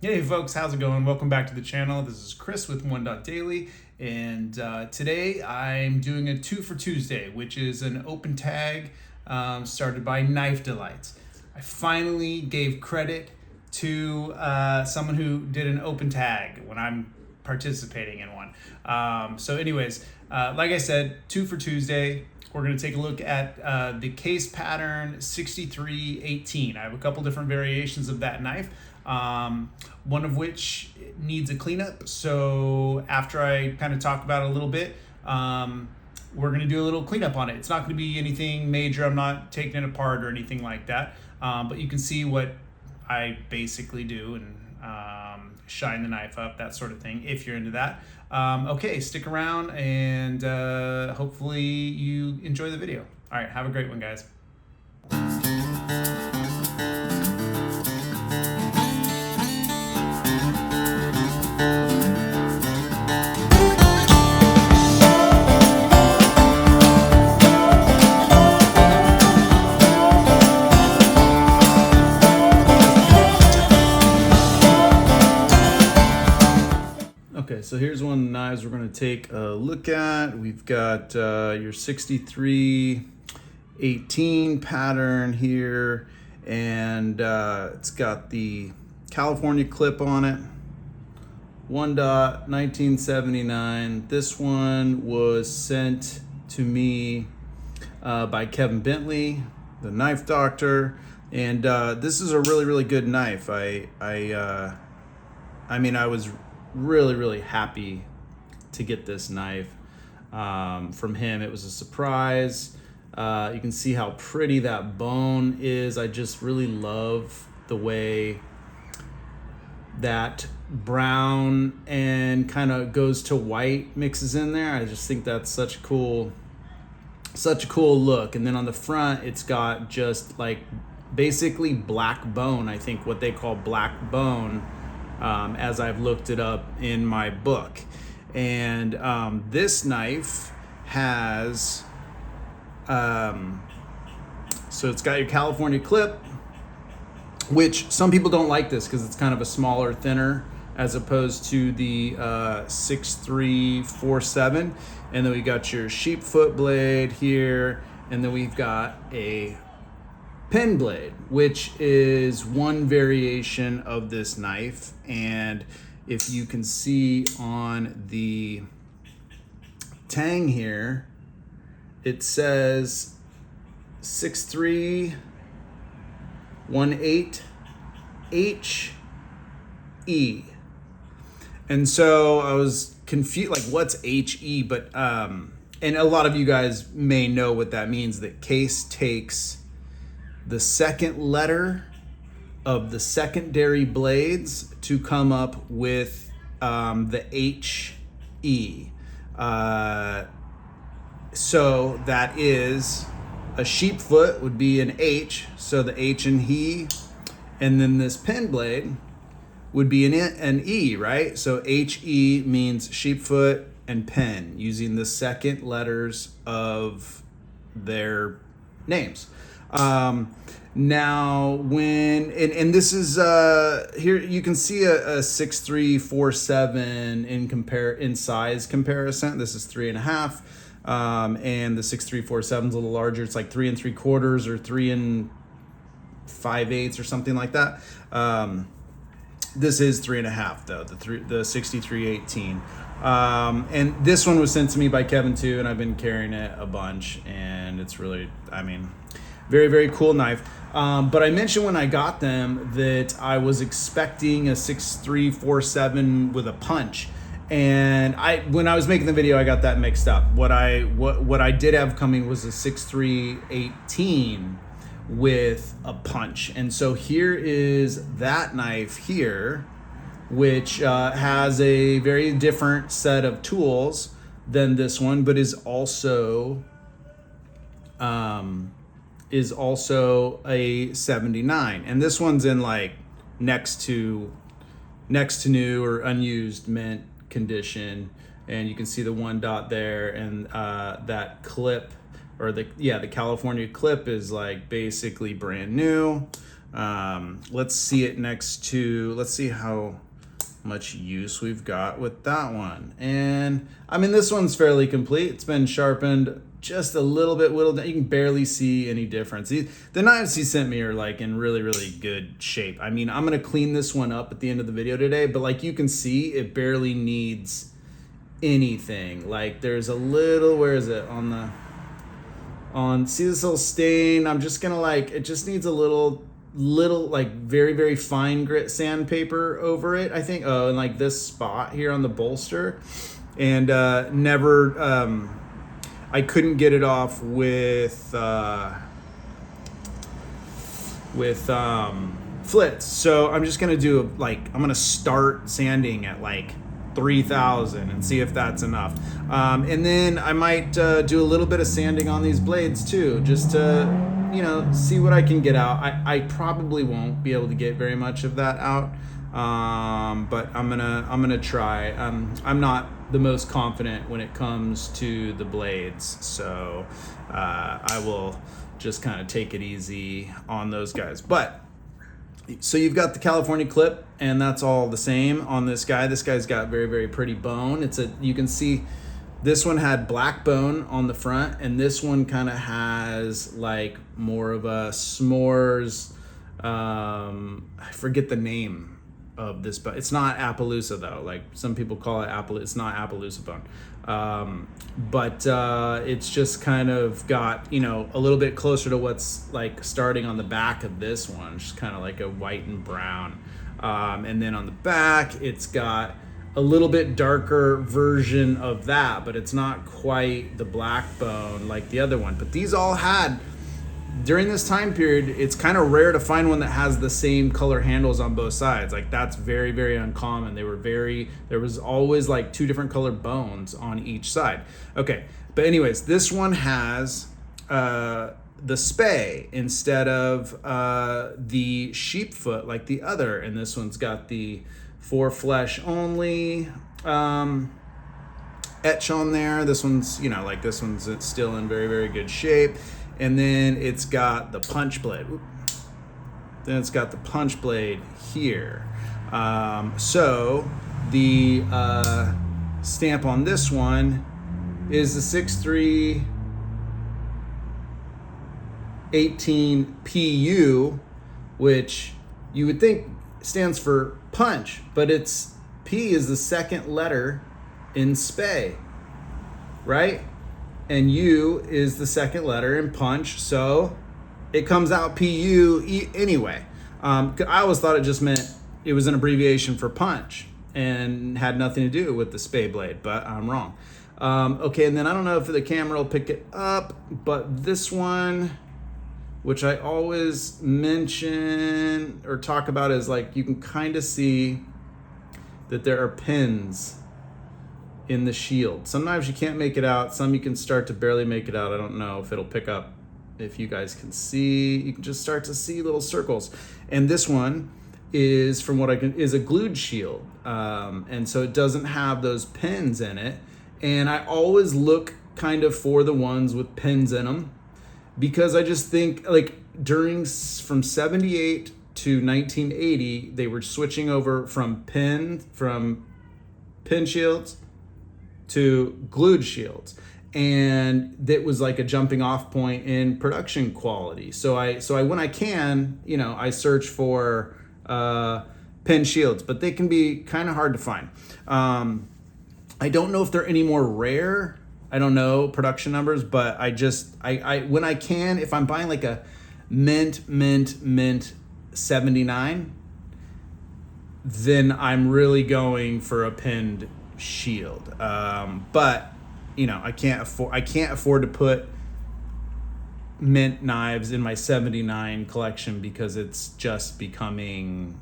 Hey folks, how's it going? Welcome back to the channel. This is Chris with One Dot Daily, and today I'm doing a 2 for Tuesday, which is an open tag started by Knife Delights. I finally gave credit to someone who did an open tag when I'm participating in one. Like I said, 2 for Tuesday. We're going to take a look at the case pattern 6318. I have a couple different variations of that knife, one of which needs a cleanup. So after I kind of talk about it a little bit, we're going to do a little cleanup on it. It's not going to be anything major. I'm not taking it apart or anything like that. But you can see what I basically do and shine the knife up, that sort of thing, if you're into that. Okay, stick around and hopefully you enjoy the video. All right, have a great one, guys. Okay, so here's one of the knives we're going to take a look at. We've got your 6318 pattern here, and it's got the California clip on it. 1979. This one was sent to me by Kevin Bentley, the knife doctor, and this is a really good knife. I was really happy to get this knife from him. It was a surprise. You can see how pretty that bone is. I just really love the way that brown and kind of goes to white mixes in there. I just think that's such a cool look. And then on the front, it's got just like basically black bone. I think what they call black bone, as I've looked it up in my book. And this knife has, so it's got your California clip, which some people don't like this because it's kind of a smaller, thinner, as opposed to the 6347. And then we got your sheep foot blade here, and then we've got a pen blade, which is one variation of this knife. And if you can see on the tang here, it says 6318HE. And so I was confused, like, what's HE? But and a lot of you guys may know what that means. That case takes the second letter of the secondary blades to come up with the HE. So that is a sheep foot would be an H, so the H and he, and then this pen blade would be an E, right? So HE means sheep foot and pen, using the second letters of their names. Now when, and this is, here you can see a 6347 in size comparison. This is 3.5. And the 6347 is a little larger. It's like 3 3/4 or 3 5/8 or something like that. This is 3.5 though, the 6318. And this one was sent to me by Kevin too, and I've been carrying it a bunch, and it's really, very cool knife. But I mentioned when I got them that I was expecting a 6347 with a punch. And when I was making the video, I got that mixed up. What I did have coming was a 6318 with a punch. And so here is that knife here, which has a very different set of tools than this one, but is also a 79. And this one's in like next to new or unused mint condition, and you can see the one dot there, and that clip, or the California clip, is like basically brand new. Let's see it next to, let's see how much use we've got with that one. And I mean, this one's fairly complete. It's been sharpened just a little bit whittled down. You can barely see any difference. The knives he sent me are like in really, really good shape. I mean, I'm gonna clean this one up at the end of the video today, but like you can see, it barely needs anything. Like there's a little, where is it see this little stain? I'm just gonna like, it just needs a little like very, very fine grit sandpaper over it, I think. Oh, and like this spot here on the bolster, and I couldn't get it off with flits. So I'm just gonna do I'm gonna start sanding at like 3,000 and see if that's enough. And then I might do a little bit of sanding on these blades too, just to, see what I can get out. I probably won't be able to get very much of that out, but I'm gonna try. I'm not the most confident when it comes to the blades, so I will just kind of take it easy on those guys. But so you've got the California clip, and that's all the same on this guy. This guy's got very, very pretty bone. You can see this one had black bone on the front, and this one kind of has like more of a s'mores, I forget the name of this, but it's not Appaloosa though. Like some people call it Appaloosa. It's not Appaloosa bone. But it's just kind of got, a little bit closer to what's like starting on the back of this one, just kind of like a white and brown. And then on the back, it's got a little bit darker version of that, but it's not quite the black bone like the other one. But these all had, during this time period, it's kind of rare to find one that has the same color handles on both sides. Like that's very, very uncommon. There was always like two different color bones on each side. Okay, but anyways, this one has the spay instead of the sheep foot like the other, and this one's got the for flesh only etch on there. This one's, this one's still in very, very good shape. And then it's got the punch blade. Then it's got the punch blade here. So the stamp on this one is the 6318 PU, which you would think stands for punch, but P is the second letter in spay, right? And U is the second letter in punch, so it comes out PU anyway. I always thought it just meant it was an abbreviation for punch and had nothing to do with the spay blade, but I'm wrong. Okay, and then I don't know if the camera will pick it up, but this one, which I always mention or talk about, is like you can kind of see that there are pins in the shield. Sometimes you can't make it out, some you can start to barely make it out. I don't know if it'll pick up, if you guys can see. You can just start to see little circles. And this one is, from what is a glued shield, and so it doesn't have those pins in it. And I always look kind of for the ones with pins in them, because I just think like from 78 to 1980, they were switching over from pin shields to glued shields, and that was like a jumping off point in production quality. So I when I can, I search for pin shields, but they can be kind of hard to find. I don't know if they're any more rare. I don't know production numbers, but I when I can, if I'm buying like a mint 79, then I'm really going for a pinned shield. But I can't afford to put mint knives in my 79 collection, because it's just becoming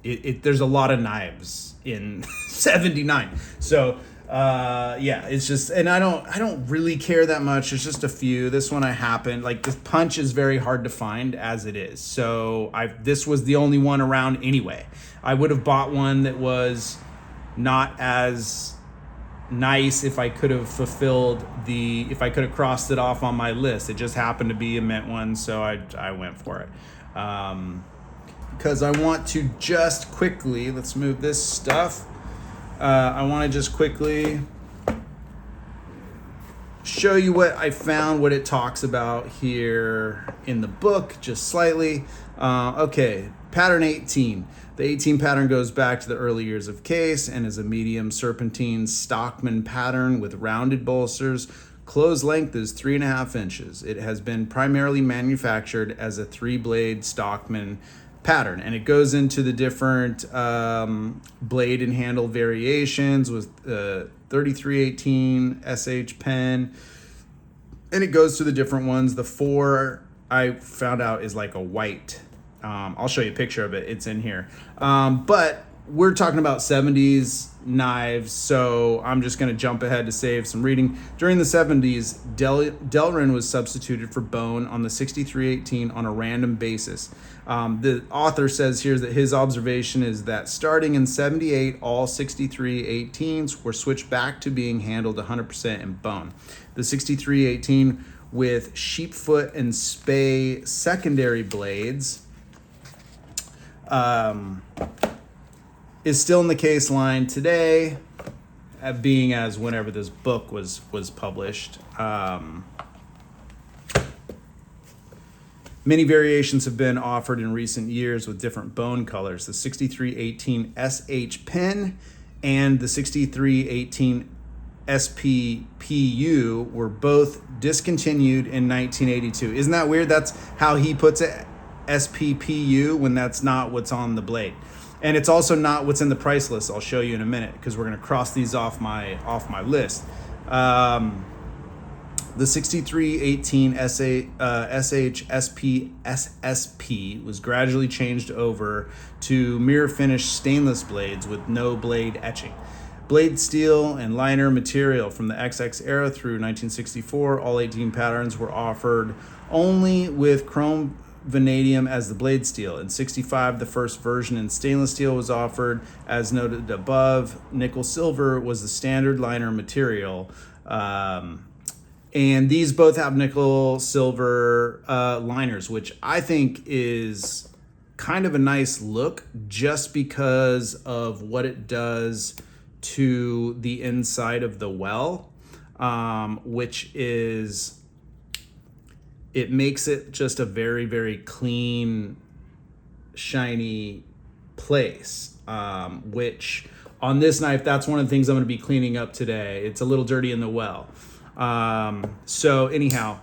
there's a lot of knives in 79. So it's just, and I don't really care that much. It's just a few. This one the punch is very hard to find as it is. So this was the only one around anyway. I would have bought one that was not as nice if I could have crossed it off on my list. It just happened to be a mint one, so I went for it. because I want to just quickly, let's move this stuff. I want to just quickly show you what I found, what it talks about here in the book, just slightly. Okay, pattern 18. The 18 pattern goes back to the early years of Case and is a medium serpentine Stockman pattern with rounded bolsters. Close length is 3.5 inches. It has been primarily manufactured as a 3-blade Stockman pattern, and it goes into the different blade and handle variations with 3318 SH pen, and it goes to the different ones. The 4 I found out is like a white. I'll show you a picture of it. It's in here. But we're talking about 70s knives, so I'm just going to jump ahead to save some reading. During the 70s, Delrin was substituted for bone on the 6318 on a random basis. The author says here that his observation is that starting in 78, all 6318s were switched back to being handled 100% in bone. The 6318 with sheepfoot and spay secondary blades is still in the Case line today, being as whenever this book was published. Many variations have been offered in recent years with different bone colors. The 6318 SH pen and the 6318 SPPU were both discontinued in 1982. Isn't that weird? That's how he puts it, SPPU, when that's not what's on the blade. And it's also not what's in the price list. I'll show you in a minute because we're going to cross these off my list. The 6318 SH SP SSP was gradually changed over to mirror finished stainless blades with no blade etching. Blade steel and liner material from the XX era through 1964, all 18 patterns were offered only with chrome vanadium as the blade steel. In 65, the first version in stainless steel was offered. As noted above, nickel silver was the standard liner material. And these both have nickel silver liners, which I think is kind of a nice look just because of what it does to the inside of the well, which is, it makes it just a very, very clean, shiny place, which on this knife, that's one of the things I'm going to be cleaning up today. It's a little dirty in the well. So anyhow,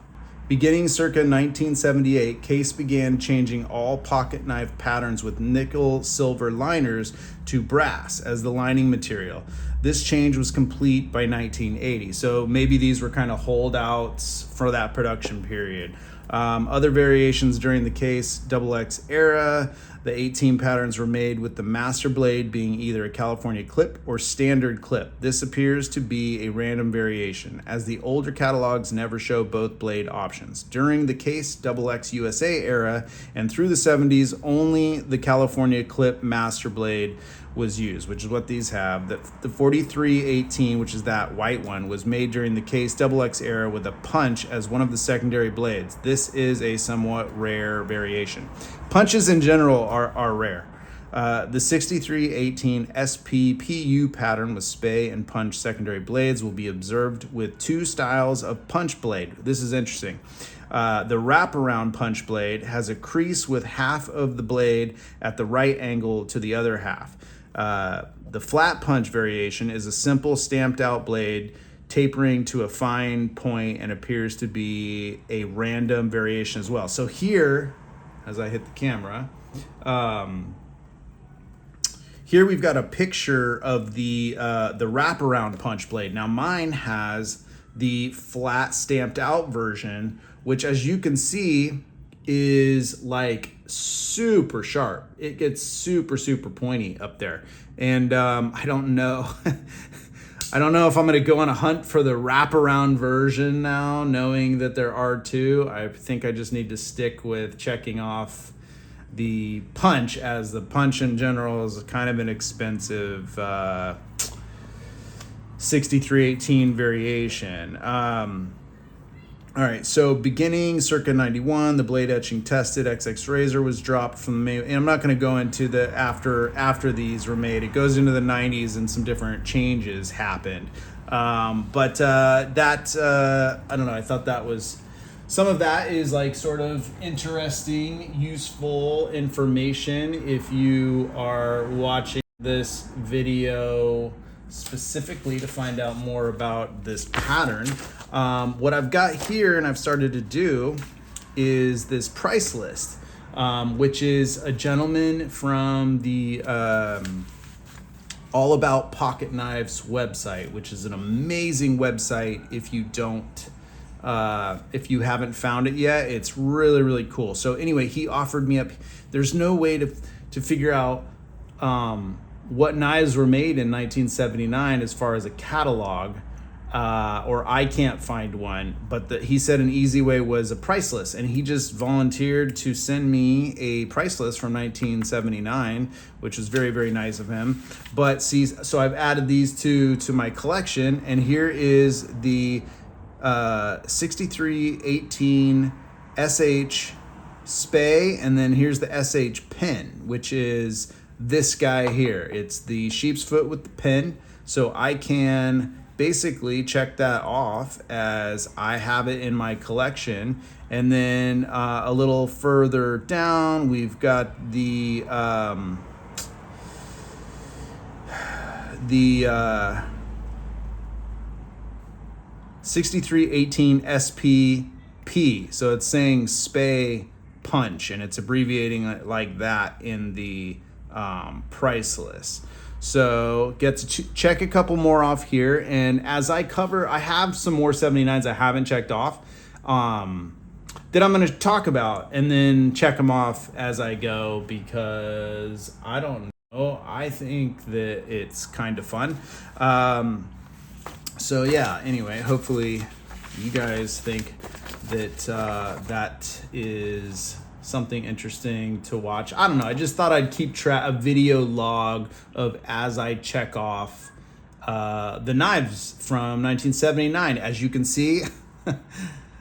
beginning circa 1978, Case began changing all pocket knife patterns with nickel silver liners to brass as the lining material. This change was complete by 1980. So maybe these were kind of holdouts for that production period. Other variations during the Case XX era, the 18 patterns were made with the master blade being either a California clip or standard clip. This appears to be a random variation, as the older catalogs never show both blade options. During the Case XX USA era and through the 70s, only the California clip master blade was used, which is what these have. The 4318, which is that white one, was made during the Case XX era with a punch as one of the secondary blades. This is a somewhat rare variation. Punches in general are rare. The 6318 SPPU pattern with spay and punch secondary blades will be observed with 2 styles of punch blade. This is interesting. The wraparound punch blade has a crease with half of the blade at the right angle to the other half. The flat punch variation is a simple stamped out blade tapering to a fine point and appears to be a random variation as well. So here, as I hit the camera, here we've got a picture of the wraparound punch blade. Now mine has the flat stamped out version, which as you can see is like super sharp. It gets super, super pointy up there. And I don't know. I don't know if I'm going to go on a hunt for the wraparound version now, knowing that there are 2. I think I just need to stick with checking off the punch, as the punch in general is kind of an expensive 6318 variation. All right, so beginning circa 91, the blade etching tested, XX Razor was dropped from the main, and I'm not going to go into the after these were made. It goes into the 90s and some different changes happened. But I don't know, I thought that was, some of that is like sort of interesting, useful information if you are watching this video specifically to find out more about this pattern. What I've got here and I've started to do is this price list, which is a gentleman from the All About Pocket Knives website, which is an amazing website. If you haven't found it yet, it's really, really cool. So anyway, he offered me up, there's no way to figure out what knives were made in 1979 as far as a catalog, or I can't find one, but he said an easy way was a price list, and he just volunteered to send me a price list from 1979, which was very, very nice of him. But see, so I've added these two to my collection, and here is the 6318 SH Spey, and then here's the SH Pen, which is this guy here. It's the sheep's foot with the pen, so I can basically check that off as I have it in my collection. And then a little further down, we've got the 6318 SPP. So it's saying Spey Punch, and it's abbreviating it like that in the price list. So get to check a couple more off here. And as I cover, I have some more 79s I haven't checked off that I'm going to talk about and then check them off as I go, because I don't know. I think that it's kind of fun. So yeah, anyway, hopefully you guys think that that is something interesting to watch. I don't know. I just thought I'd keep a video log of as I check off the knives from 1979. As you can see,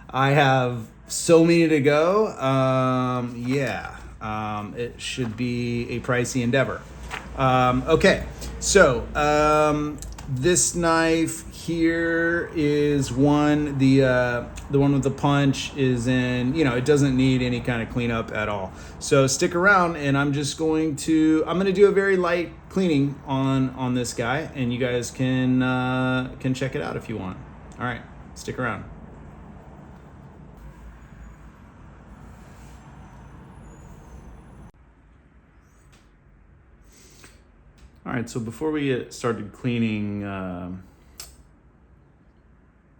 I have so many to go. It should be a pricey endeavor. Okay, so this knife here is one, the one with the punch is in, it doesn't need any kind of cleanup at all. So stick around, and I'm going to do a very light cleaning on this guy, and you guys can check it out if you want. All right, stick around. All right, so before we get started cleaning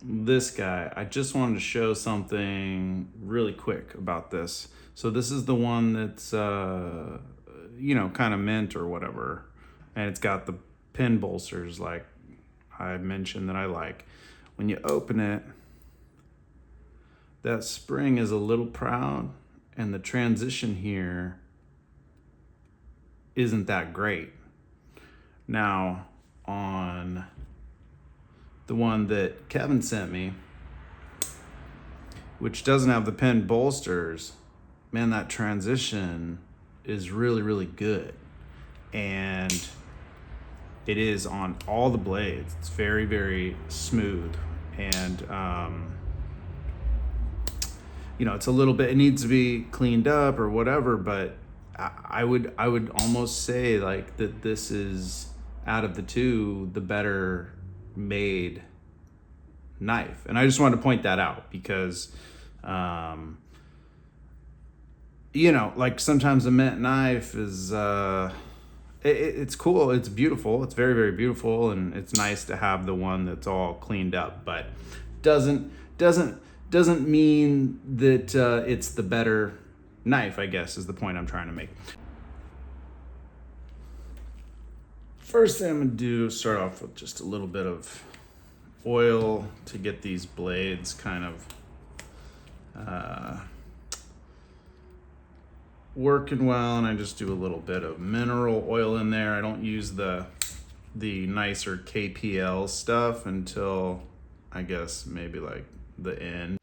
this guy, I just wanted to show something really quick about this. So this is the one that's, kind of mint or whatever. And it's got the pin bolsters like I mentioned that I like. When you open it, that spring is a little proud, and the transition here isn't that great. Now, on the one that Kevin sent me, which doesn't have the pin bolsters, man, that transition is really, really good. And it is on all the blades. It's very, very smooth. And, it's a little bit, it needs to be cleaned up or whatever, but I would almost say like that this is, out of the two, the better made knife. And I just wanted to point that out because like sometimes a mint knife is it's cool, it's beautiful, it's very, very beautiful, and it's nice to have the one that's all cleaned up, but doesn't mean that it's the better knife, I guess, is the point I'm trying to make. First thing I'm going to do is start off with just a little bit of oil to get these blades kind of working well, and I just do a little bit of mineral oil in there. I don't use the nicer KPL stuff until I guess maybe like the end.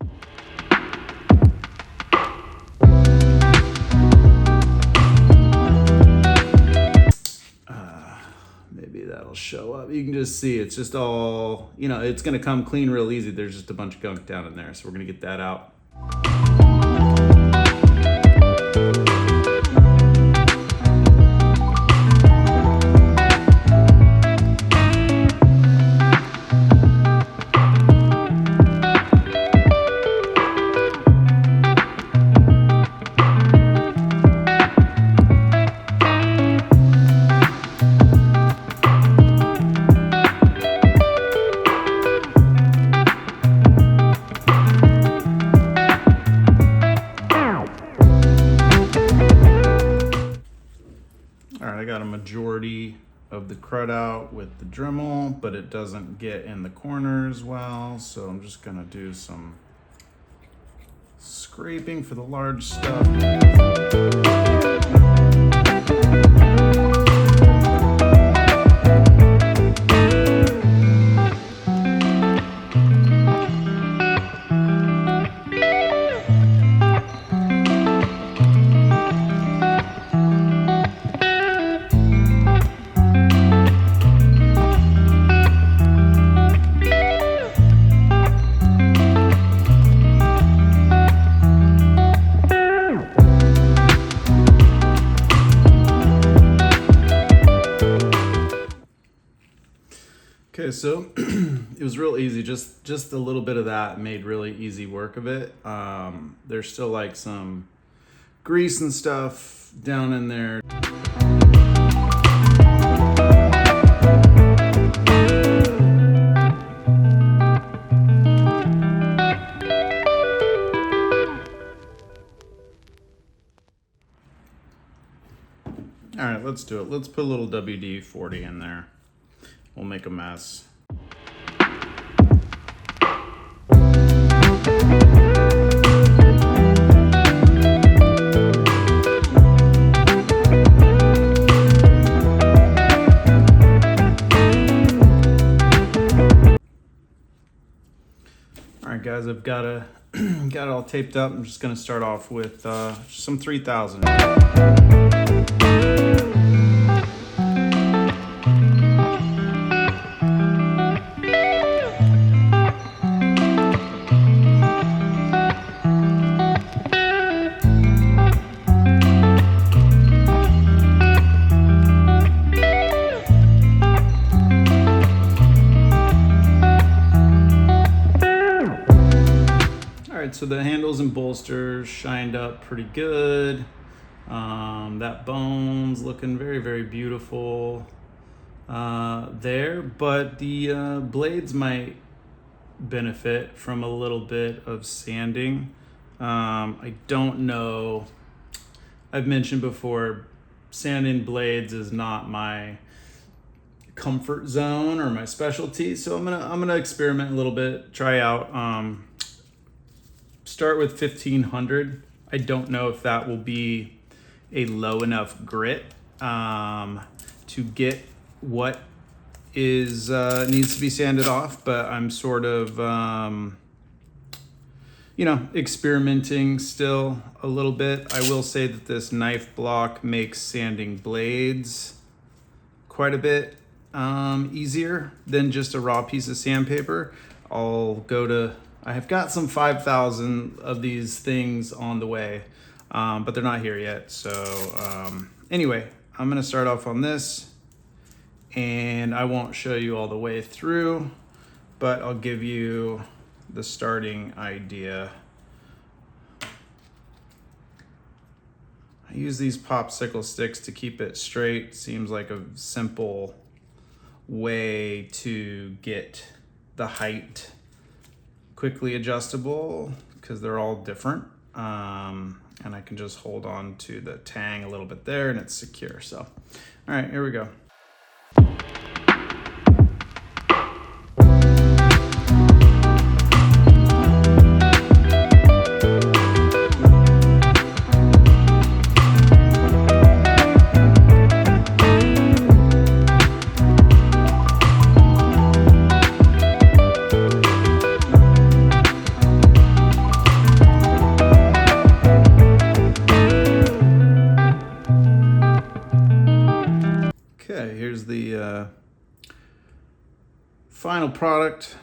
that'll show up. You can just see it's just all, you know, it's gonna come clean real easy. There's just a bunch of gunk down in there. So we're gonna get that out. I got a majority of the crud out with the Dremel, but it doesn't get in the corners well, so I'm just gonna do some scraping for the large stuff. Okay, so it was real easy. Just a little bit of that made really easy work of it. There's still like some grease and stuff down in there. All right, let's do it. Let's put a little WD-40 in there. We'll make a mess. All right, guys, I've got it all taped up. I'm just gonna start off with some 3000. So the handles and bolsters shined up pretty good. That bone's looking very, very beautiful there, but the blades might benefit from a little bit of sanding. I don't know. I've mentioned before, sanding blades is not my comfort zone or my specialty, so I'm gonna experiment a little bit, try out. Start with 1500. I don't know if that will be a low enough grit to get what is needs to be sanded off, but I'm sort of experimenting still a little bit. I will say that this knife block makes sanding blades quite a bit easier than just a raw piece of sandpaper. I have got some 5,000 of these things on the way, but they're not here yet. So anyway, I'm gonna start off on this, and I won't show you all the way through, but I'll give you the starting idea. I use these popsicle sticks to keep it straight. Seems like a simple way to get the height quickly adjustable because they're all different. And I can just hold on to the tang a little bit there and it's secure. So, all right, here we go. final product.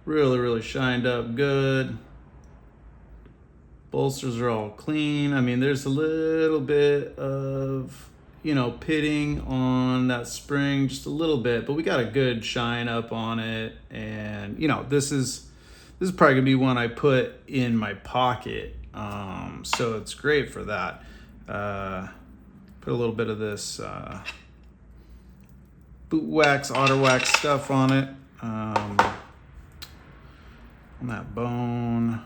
Really shined up good. Bolsters are all clean. I mean, there's a little bit of, pitting on that spring, just a little bit, but we got a good shine up on it. And, this is probably gonna be one I put in my pocket. So it's great for that. Put a little bit of this boot wax, otter wax stuff on it. On that bone.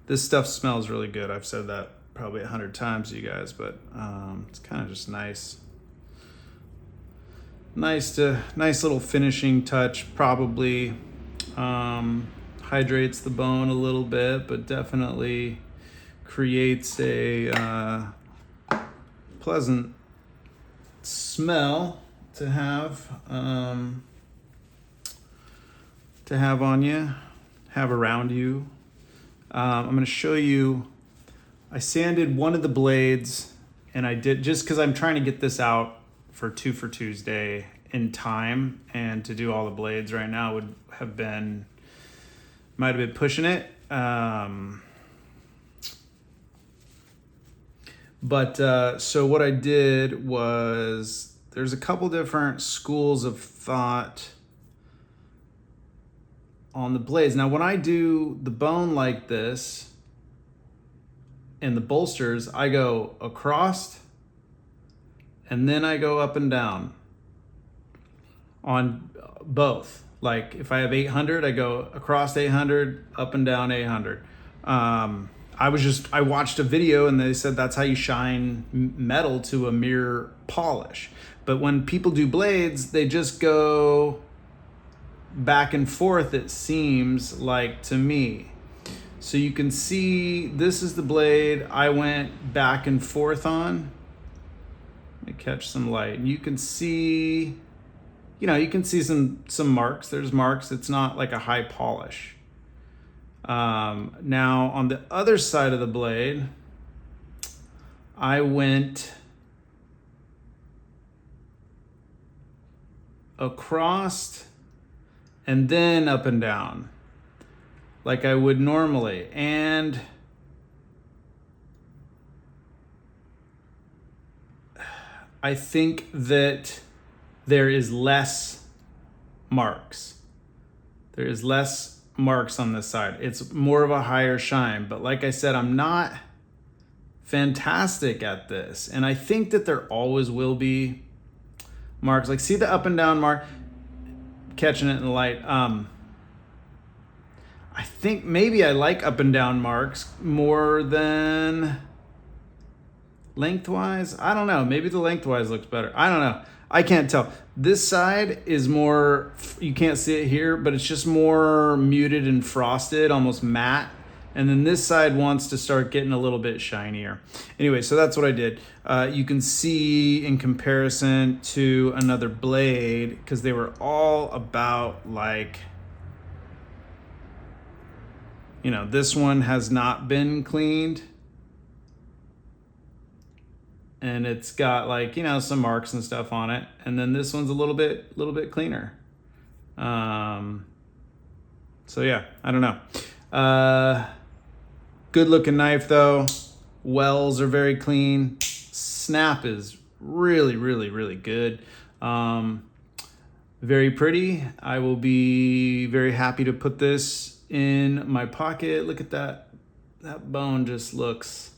This stuff smells really good. I've said that probably 100 times to you guys, but it's kind of just nice. Nice little finishing touch. Probably hydrates the bone a little bit, but definitely creates a pleasant smell to have on you, have around you. I'm going to show you, I sanded one of the blades, and I did, just because I'm trying to get this out for 2 for Tuesday in time, and to do all the blades right now might have been pushing it. So what I did was, there's a couple different schools of thought on the blades. Now, when I do the bone like this and the bolsters, I go across and then I go up and down on both. Like if I have 800, I go across 800, up and down 800. I watched a video and they said that's how you shine metal to a mirror polish. But when people do blades, they just go back and forth, it seems like to me. So you can see this is the blade I went back and forth on. Let me catch some light. And you can see, some marks. There's marks. It's not like a high polish. Now on the other side of the blade, I went across and then up and down like I would normally. And I think that there is less marks. There is less marks on this side. It's more of a higher shine. But like I said, I'm not fantastic at this. And I think that there always will be marks. Like, see the up and down mark? Catching it in the light. I think maybe I like up and down marks more than lengthwise. I don't know. Maybe the lengthwise looks better. I don't know. I can't tell. This side is more, you can't see it here, but it's just more muted and frosted, almost matte. And then this side wants to start getting a little bit shinier. Anyway, so that's what I did. You can see in comparison to another blade, because they were all about like, this one has not been cleaned. And it's got like, some marks and stuff on it. And then this one's a little bit cleaner. So yeah, I don't know. Good looking knife though. Wells are very clean. Snap is really good. Very pretty. I will be very happy to put this in my pocket. Look at that. That bone just looks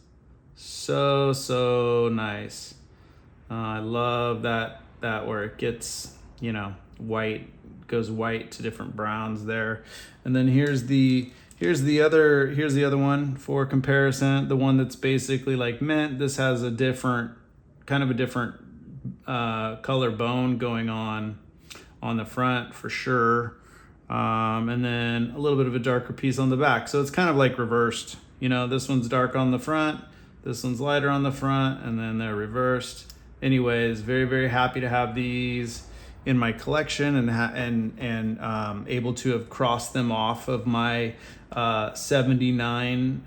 so nice. I love that where it gets, white, goes white to different browns there. And then here's the other one for comparison. The one that's basically like mint. This has a different color bone going on the front for sure. And then a little bit of a darker piece on the back. So it's kind of like reversed. This one's dark on the front, this one's lighter on the front, and then they're reversed. Anyways, very happy to have these in my collection and able to have crossed them off of my 79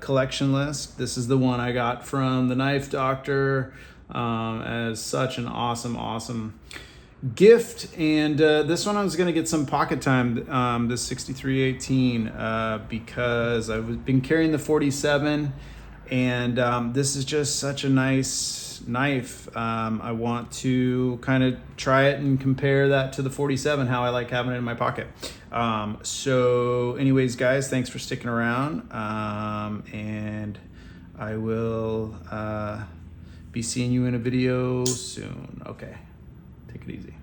collection list. This is the one I got from the Knife Doctor, as such an awesome gift, and this one I was going to get some pocket time, this 6318, because I've been carrying the 47, and this is just such a nice knife. I want to kind of try it and compare that to the 47, how I like having it in my pocket. So anyways, guys, thanks for sticking around, and I will be seeing you in a video soon. Okay, take it easy.